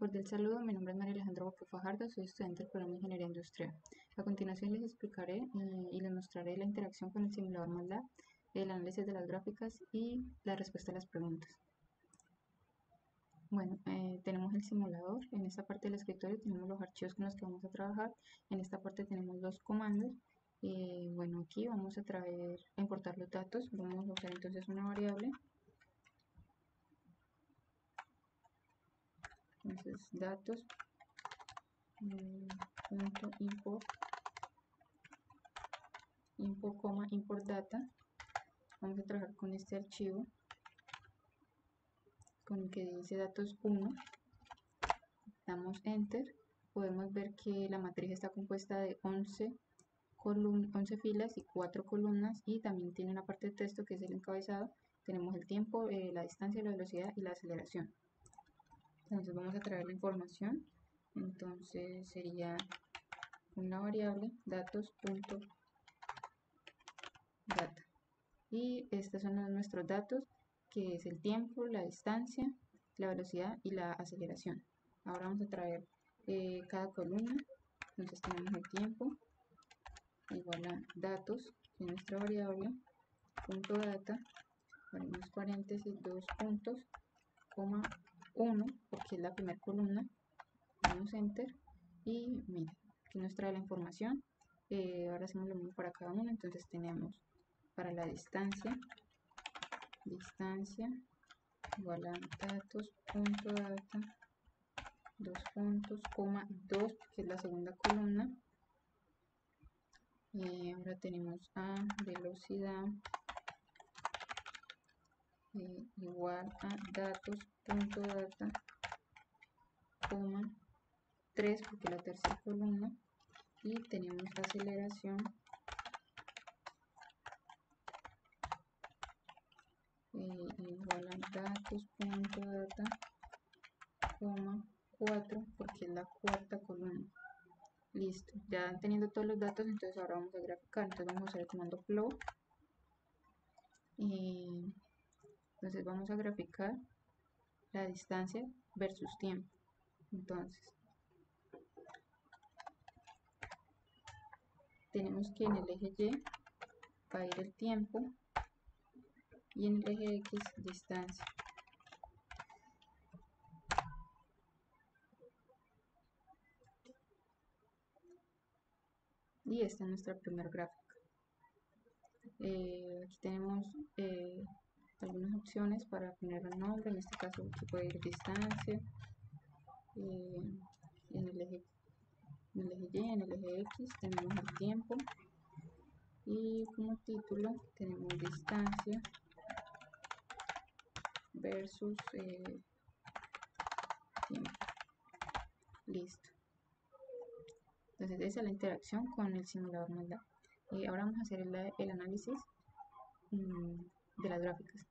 Cordial saludo, mi nombre es María Alejandra Boque Fajardo, soy estudiante del programa de Ingeniería Industrial. A continuación les explicaré y les mostraré la interacción con el simulador MATLAB, el análisis de las gráficas y la respuesta a las preguntas. Bueno, tenemos el simulador. En esta parte del escritorio tenemos los archivos con los que vamos a trabajar. En esta parte tenemos los comandos. Bueno, aquí vamos a importar los datos. Vamos a usar entonces una variable. Entonces, datos, punto import data. Vamos a trabajar con este archivo con el que dice datos 1. Damos enter. Podemos ver que la matriz está compuesta de 11 filas y 4 columnas, y también tiene una parte de texto que es el encabezado. Tenemos el tiempo, la distancia, la velocidad y la aceleración. Entonces vamos a traer la información. Entonces sería una variable datos.data, y estos son nuestros datos, que es el tiempo, la distancia, la velocidad y la aceleración. Ahora vamos a traer cada columna. Entonces tenemos el tiempo igual a datos, que es nuestra variable, punto data, abrimos paréntesis, 2 puntos, coma 1, porque es la primera columna. Damos enter y miren, aquí nos trae la información. Ahora hacemos lo mismo para cada uno. Entonces tenemos para la distancia igual a datos.data, 2 puntos, coma 2, que es la segunda columna. Ahora tenemos a velocidad igual a datos.data, coma 3, porque es la tercera columna. Y tenemos aceleración igual a datos.data, coma 4, porque es la cuarta columna. Listo, ya teniendo todos los datos, entonces ahora vamos a graficar. Entonces vamos a usar el comando plot. Entonces vamos a graficar la distancia versus tiempo. Entonces tenemos que en el eje Y va a ir el tiempo y en el eje X distancia. Y esta es nuestra primera gráfica. Aquí tenemos algunas opciones para poner el nombre. En este caso aquí puede ir distancia, en el eje Y, en el eje X tenemos el tiempo, y como título tenemos distancia versus tiempo. Listo. Entonces esa es la interacción con el simulador MATLAB. Ahora vamos a hacer el análisis de las gráficas.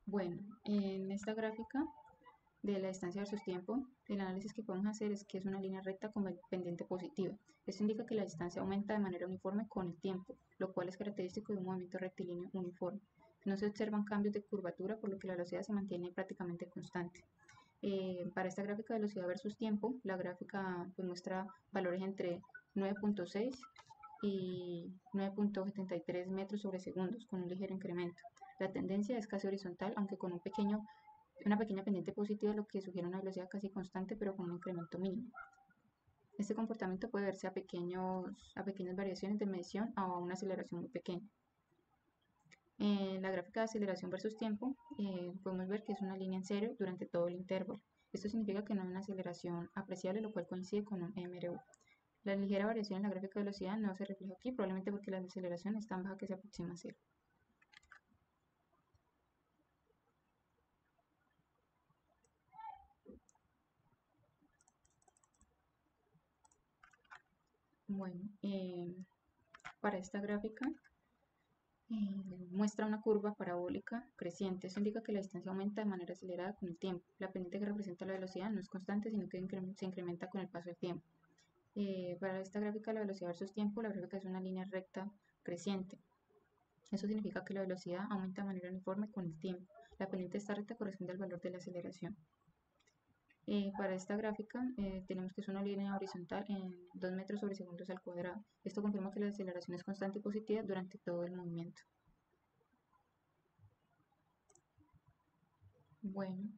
Bueno, en esta gráfica de la distancia versus tiempo, el análisis que podemos hacer es que es una línea recta con pendiente positiva. Esto indica que la distancia aumenta de manera uniforme con el tiempo, lo cual es característico de un movimiento rectilíneo uniforme. No se observan cambios de curvatura, por lo que la velocidad se mantiene prácticamente constante. Para esta gráfica de velocidad versus tiempo, la gráfica pues muestra valores entre 9.6 y 9.73 metros sobre segundos, con un ligero incremento. La tendencia es casi horizontal, aunque con una pequeña pendiente positiva, lo que sugiere una velocidad casi constante, pero con un incremento mínimo. Este comportamiento puede verse a pequeñas variaciones de medición o a una aceleración muy pequeña. En la gráfica de aceleración versus tiempo, podemos ver que es una línea en cero durante todo el intervalo. Esto significa que no hay una aceleración apreciable, lo cual coincide con un MRU. La ligera variación en la gráfica de velocidad no se refleja aquí, probablemente porque la aceleración es tan baja que se aproxima a cero. Bueno, para esta gráfica muestra una curva parabólica creciente. Eso indica que la distancia aumenta de manera acelerada con el tiempo. La pendiente que representa la velocidad no es constante, sino que se incrementa con el paso del tiempo. Para esta gráfica de la velocidad versus tiempo, la gráfica es una línea recta creciente. Eso significa que la velocidad aumenta de manera uniforme con el tiempo. La pendiente de esta recta corresponde al valor de la aceleración. Para esta gráfica tenemos que es una línea horizontal en 2 metros sobre segundos al cuadrado. Esto confirma que la aceleración es constante y positiva durante todo el movimiento. Bueno,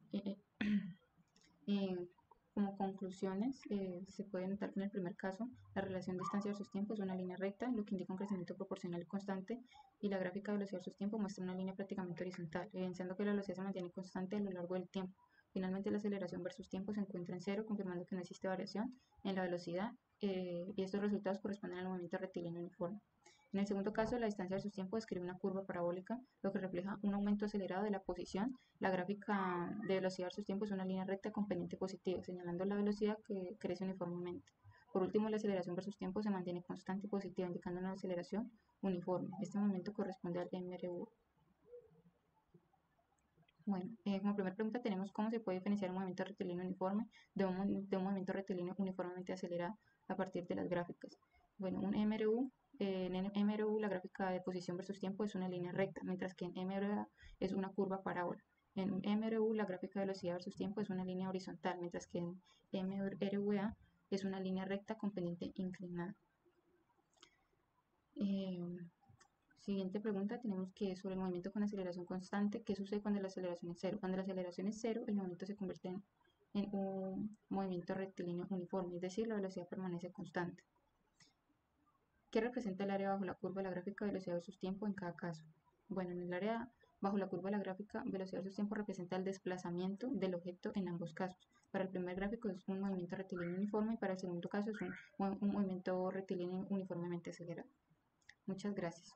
como conclusiones, se puede notar que en el primer caso la relación distancia versus tiempo es una línea recta, lo que indica un crecimiento proporcional y constante, y la gráfica de velocidad versus tiempo muestra una línea prácticamente horizontal, evidenciando que la velocidad se mantiene constante a lo largo del tiempo. Finalmente, la aceleración versus tiempo se encuentra en cero, confirmando que no existe variación en la velocidad, y estos resultados corresponden al movimiento rectilíneo uniforme. En el segundo caso, la distancia versus tiempo describe una curva parabólica, lo que refleja un aumento acelerado de la posición. La gráfica de velocidad versus tiempo es una línea recta con pendiente positiva, señalando la velocidad que crece uniformemente. Por último, la aceleración versus tiempo se mantiene constante y positiva, indicando una aceleración uniforme. Este movimiento corresponde al MRU. Bueno, como primera pregunta tenemos cómo se puede diferenciar un movimiento rectilíneo uniforme de un movimiento rectilíneo uniformemente acelerado a partir de las gráficas. Bueno, un MRU, en MRU la gráfica de posición versus tiempo es una línea recta, mientras que en MRA es una curva parábola. En MRU la gráfica de velocidad versus tiempo es una línea horizontal, mientras que en MRVA es una línea recta con pendiente inclinada. Siguiente pregunta tenemos que es sobre el movimiento con aceleración constante. ¿Qué sucede cuando la aceleración es cero? Cuando la aceleración es cero, el movimiento se convierte en un movimiento rectilíneo uniforme, es decir, la velocidad permanece constante. ¿Qué representa el área bajo la curva de la gráfica de velocidad versus tiempo en cada caso? Bueno, en el área bajo la curva de la gráfica velocidad versus tiempo representa el desplazamiento del objeto en ambos casos. Para el primer gráfico es un movimiento rectilíneo uniforme y para el segundo caso es un movimiento rectilíneo uniformemente acelerado. Muchas gracias.